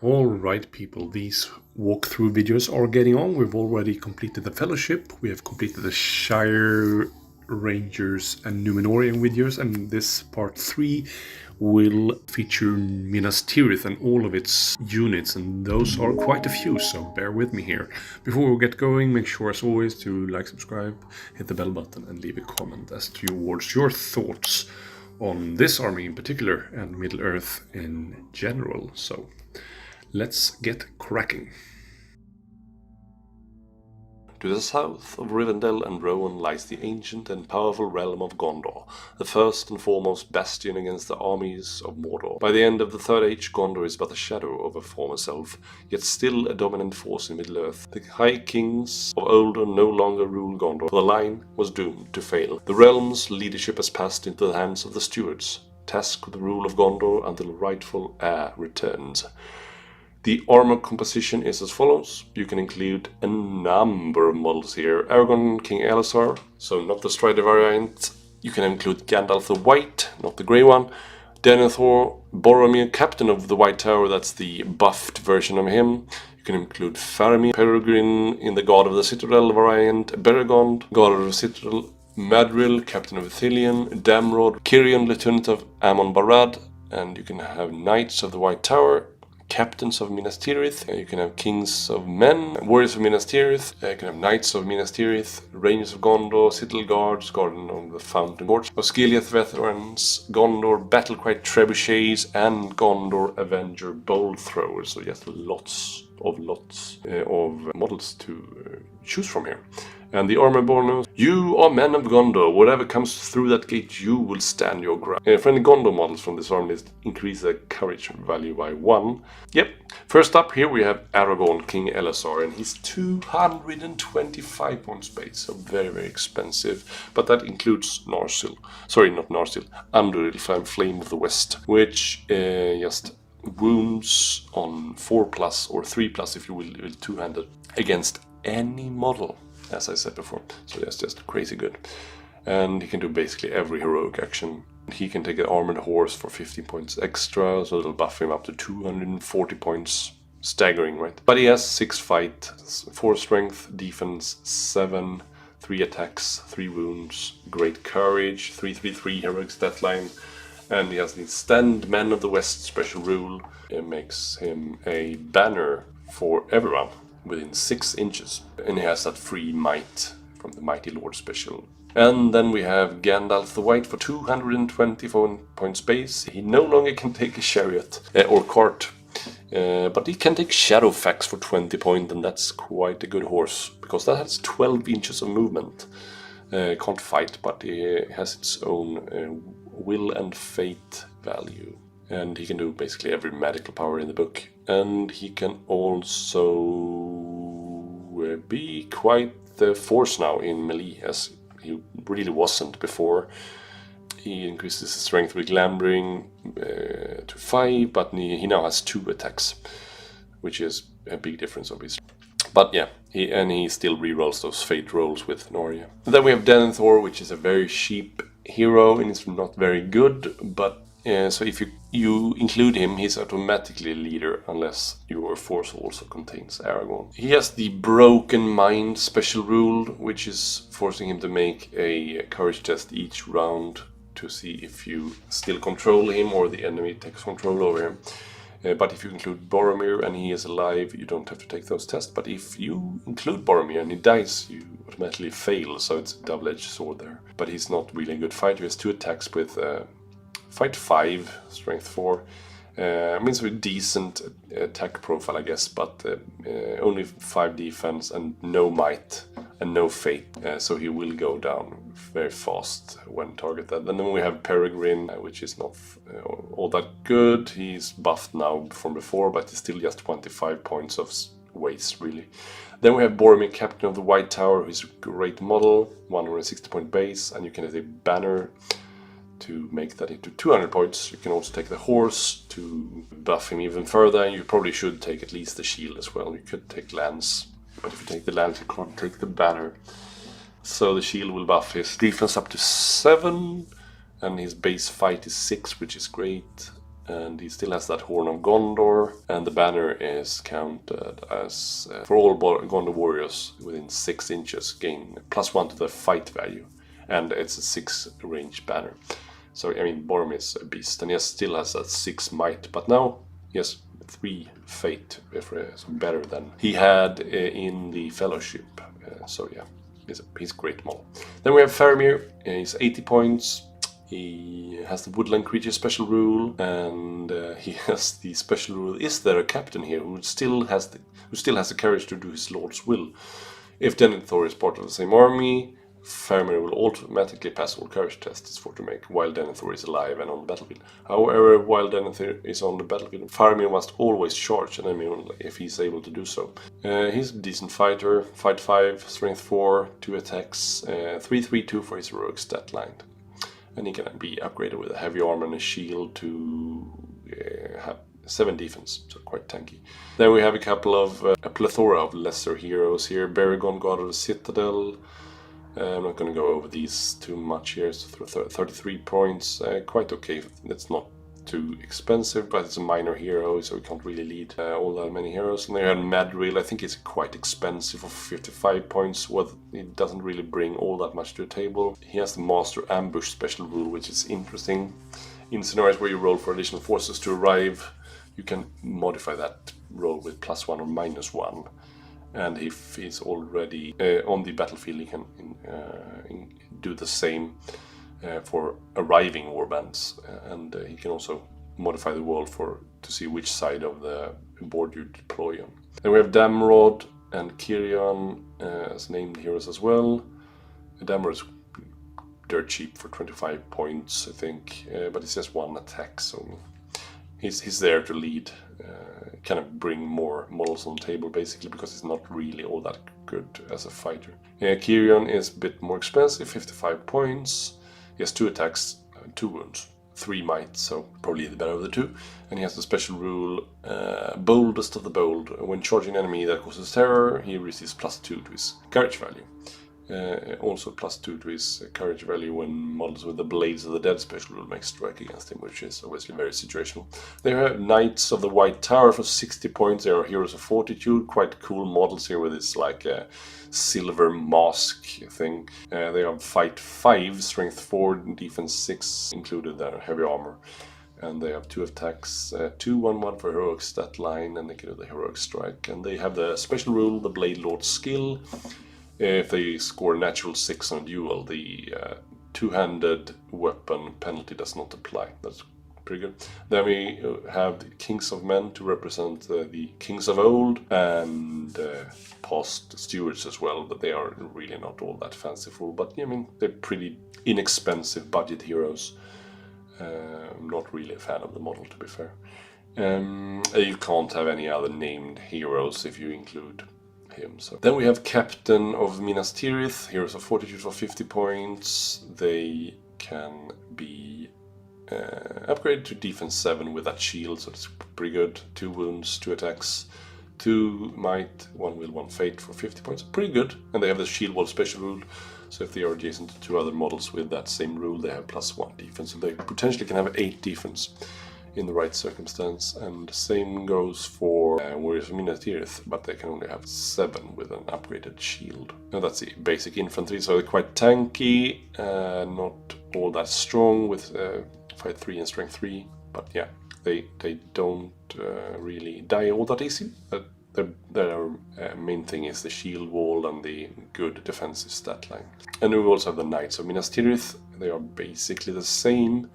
Alright people, these walkthrough videos are getting on. We've already completed the Fellowship, we have completed the Shire Rangers and Númenórean videos, and this part 3 will feature Minas Tirith and all of its units, and those are quite a few, so bear with me here. Before we get going, make sure as always to like, subscribe, hit the bell button and leave a comment as towards your thoughts on this army in particular and Middle-earth in general. So let's get cracking. To the south of Rivendell and Rohan lies the ancient and powerful realm of Gondor, the first and foremost bastion against the armies of Mordor. By the end of the Third Age, Gondor is but a shadow of a former self, yet still a dominant force in Middle-earth. The High Kings of Older no longer rule Gondor, for the line was doomed to fail. The realm's leadership has passed into the hands of the stewards, tasked with the rule of Gondor until rightful heir returns. The armor composition is as follows. You can include a number of models here. Aragorn, King Elessar, so not the Strider variant. You can include Gandalf the White, not the grey one. Denethor, Boromir, Captain of the White Tower, that's the buffed version of him. You can include Faramir, Peregrine in the God of the Citadel variant. Beregond, God of the Citadel. Madril, Captain of Ithilien. Damrod, Cirion, Lieutenant of Amon Barad. And you can have Knights of the White Tower. Captains of Minas Tirith, you can have Kings of Men, Warriors of Minas Tirith, you can have Knights of Minas Tirith, Rangers of Gondor, Citadel Guards, Garden of the Fountain Guards, Osgiliath Veterans, Gondor Battlecry Trebuchets, and Gondor Avenger Bolt Throwers. So just lots of models to choose from here. And the armor bonus, you are men of Gondor, whatever comes through that gate you will stand your ground. For any Gondor models from this army list, increase the courage value by 1. Yep, first up here we have Aragorn, King Elessar, and he's 225 points base, so very, very expensive. But that includes Narsil, sorry, not Narsil, Anduril, Flame of the West, which just wounds on 4+ or 3+ if you will, two-handed against any model, as I said before. So that's just crazy good. And he can do basically every heroic action. He can take an armored horse for 15 points extra, so it'll buff him up to 240 points. Staggering, right? But he has 6 fight, 4 strength, defense, 7, 3 attacks, 3 wounds, great courage, 333 heroic stat line. And he has the Stand Men of the West special rule. It makes him a banner for everyone within 6 inches. And he has that free might from the Mighty Lord special. And then we have Gandalf the White for 224 points base. He no longer can take a chariot or cart, but he can take Shadowfax for 20 points, and that's quite a good horse, because that has 12 inches of movement. Can't fight, but it has its own will and fate value. And he can do basically every magical power in the book. And he can also be quite the force now in melee, as he really wasn't before. He increases his strength with Glamoring to 5, but he now has 2 attacks, which is a big difference obviously. But yeah, he still rerolls those fate rolls with Noria. Then we have Denethor, which is a very cheap hero, and it's not very good, but so if you include him, he's automatically a leader, unless your force also contains Aragorn. He has the Broken Mind special rule, which is forcing him to make a courage test each round to see if you still control him or the enemy takes control over him. But if you include Boromir and he is alive, you don't have to take those tests. But if you include Boromir and he dies, you automatically fail, so it's a double-edged sword there. But he's not really a good fighter. He has 2 attacks with fight 5, strength 4. Means a decent attack profile, I guess, but only 5 defense and no might and no fate. So he will go down very fast when targeted. And then we have Peregrine, which is not all that good. He's buffed now from before, but he's still just 25 points of waste, really. Then we have Boromir, Captain of the White Tower, who's a great model, 160 point base, and you can have a banner to make that into 200 points. You can also take the horse to buff him even further, and you probably should take at least the shield as well. You could take lance, but if you take the lance, you can't take the banner. So the shield will buff his defense up to 7, and his base fight is 6, which is great. and he still has that Horn of Gondor, and the banner is counted as for all Gondor warriors within 6 inches gain +1 to the fight value, and it's a 6 range banner. So I mean, Boromir is a beast, and he still has that 6 might, but now he has 3 fate, better than he had in the Fellowship. So yeah, he's a great model. Then we have Faramir. He's 80 points. He has the Woodland Creature special rule, and he has the special rule: is there a captain here who still has the courage to do his lord's will? If Denethor is part of the same army, Faramir will automatically pass all courage tests for to make while Denethor is alive and on the battlefield. However, while Denethor is on the battlefield, Faramir must always charge an enemy only if he's able to do so. He's a decent fighter, fight 5, strength 4, 2 attacks, 3/3/2 for his heroic stat line. And he can be upgraded with a heavy armor and a shield to have 7 defense, so quite tanky. Then we have a couple of a plethora of lesser heroes here. Baragon, God of the Citadel. I'm not going to go over these too much here. So 33 points, quite okay. It's not too expensive, but it's a minor hero, so we can't really lead all that many heroes. And then you have Madril. I think it's quite expensive for 55 points. Well, it doesn't really bring all that much to the table. He has the Master Ambush special rule, which is interesting. In scenarios where you roll for additional forces to arrive, you can modify that roll with +1 or -1. And if he's already on the battlefield, he can do the same for arriving warbands, and he can also modify the roll to see which side of the board you deploy on. Then we have Damrod and Kirion as named heroes as well. Damrod is dirt cheap for 25 points, I think, but it's just 1 attack, so he's there to lead, kind of bring more models on the table, basically, because he's not really all that good as a fighter. Kirion is a bit more expensive, 55 points. He has 2 attacks, 2 wounds, 3 might, so probably the better of the 2. And he has the special rule, Boldest of the Bold. When charging an enemy that causes terror, he receives +2 to his courage value. Also +2 to his courage value when models with the Blades of the Dead special rule make strike against him, which is obviously very situational. They have Knights of the White Tower for 60 points. They are heroes of fortitude, quite cool models here with this like a silver mask thing. They have fight 5, strength 4, defense 6, included their heavy armor. And they have 2 attacks, 2/1/1 for heroic stat line, and they can do the heroic strike. And they have the special rule, the Blade Lord skill. If they score a natural 6 on a duel, the two-handed weapon penalty does not apply. That's pretty good. Then we have the Kings of Men to represent the Kings of Old, and past stewards as well, but they are really not all that fanciful. But I mean, they're pretty inexpensive budget heroes. I'm not really a fan of the model, to be fair. You can't have any other named heroes if you include him. So then we have Captain of Minas Tirith, heroes of fortitude for 50 points. They can be upgraded to defense 7 with that shield, so it's pretty good. 2 wounds, 2 attacks, 2 might, 1 will, 1 fate for 50 points. Pretty good. And they have the shield wall special rule, so if they are adjacent to 2 other models with that same rule, they have +1 defense, so they potentially can have 8 defense in the right circumstance. And the same goes for warriors of Minas Tirith, but they can only have 7 with an upgraded shield. And that's the basic infantry, so they're quite tanky, not all that strong with fight 3 and strength 3, but yeah, they don't really die all that easy. Their main thing is the shield wall and the good defensive stat line. And we also have the Knights of Minas Tirith. They are basically the same,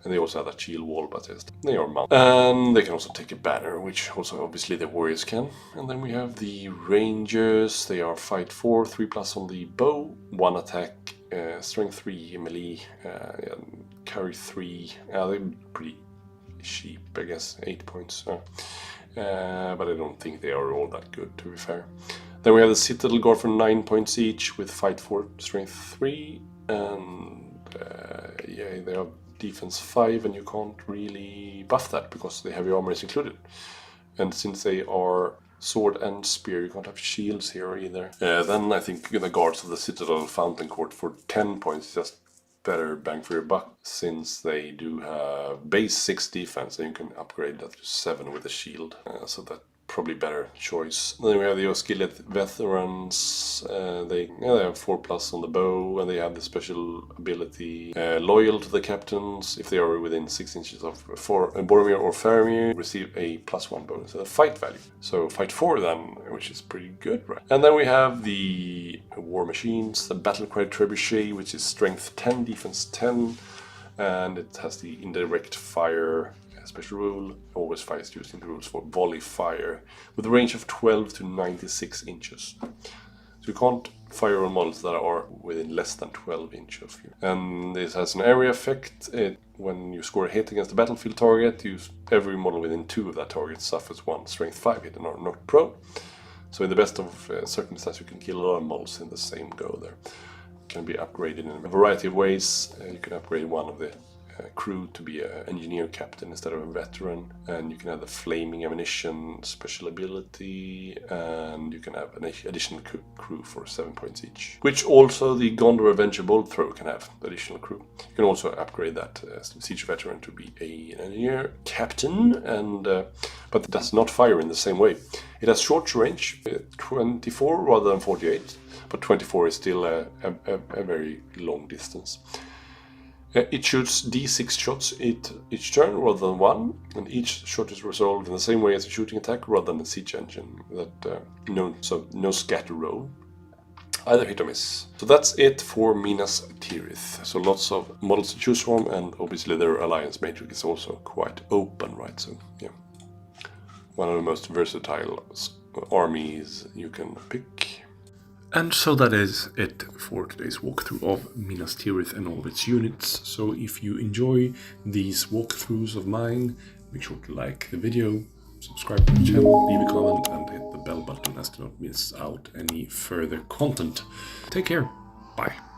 and they also have that shield wall, but they are mounted. And they can also take a banner, which also obviously the warriors can. And then we have the Rangers. They are fight 4, 3+ on the bow, 1 attack, strength 3 melee, carry 3. They're pretty cheap, I guess, 8 points. But I don't think they are all that good, to be fair. Then we have the Citadel Guard for 9 points each with fight 4, strength 3, and yeah, they have defense 5, and you can't really buff that because the heavy armor is included. And since they are sword and spear, you can't have shields here either. Then I think the Guards of the Citadel Fountain Court for 10 points, just better bang for your buck, since they do have base 6 defense, and you can upgrade that to 7 with a shield. So that probably better choice. Then we have the Skillet veterans. They have 4+ on the bow, and they have the special ability loyal to the captains. If they are within 6 inches of Boromir or Faramir, receive a +1 bonus, a fight value. So fight 4 then, which is pretty good, right? And then we have the war machines, the battle cry trebuchet, which is strength 10, defense 10, and it has the indirect fire special rule. Always fires using the rules for volley fire, with a range of 12 to 96 inches. So you can't fire on models that are within less than 12 inches of you. And this has an area effect. When you score a hit against a battlefield target, every model within 2 of that target suffers 1 strength 5 hit and are knocked prone. So in the best of circumstances, you can kill a lot of models in the same go there. It can be upgraded in a variety of ways. You can upgrade one of the crew to be an engineer captain instead of a veteran, and you can have the flaming ammunition special ability, and you can have an additional crew for 7 points each, which also the Gondor Avenger Bolt Thrower can have, the additional crew. You can also upgrade that siege veteran to be an engineer captain, and but it does not fire in the same way. It has short range, 24 rather than 48, but 24 is still a very long distance. It shoots D6 shots each turn rather than 1, and each shot is resolved in the same way as a shooting attack rather than a siege engine. No scatter roll, either hit or miss. So that's it for Minas Tirith. So lots of models to choose from, and obviously their alliance matrix is also quite open, right? So yeah, one of the most versatile armies you can pick. And so that is it for today's walkthrough of Minas Tirith and all of its units. So if you enjoy these walkthroughs of mine, make sure to like the video, subscribe to the channel, leave a comment, and hit the bell button as to not miss out any further content. Take care. Bye.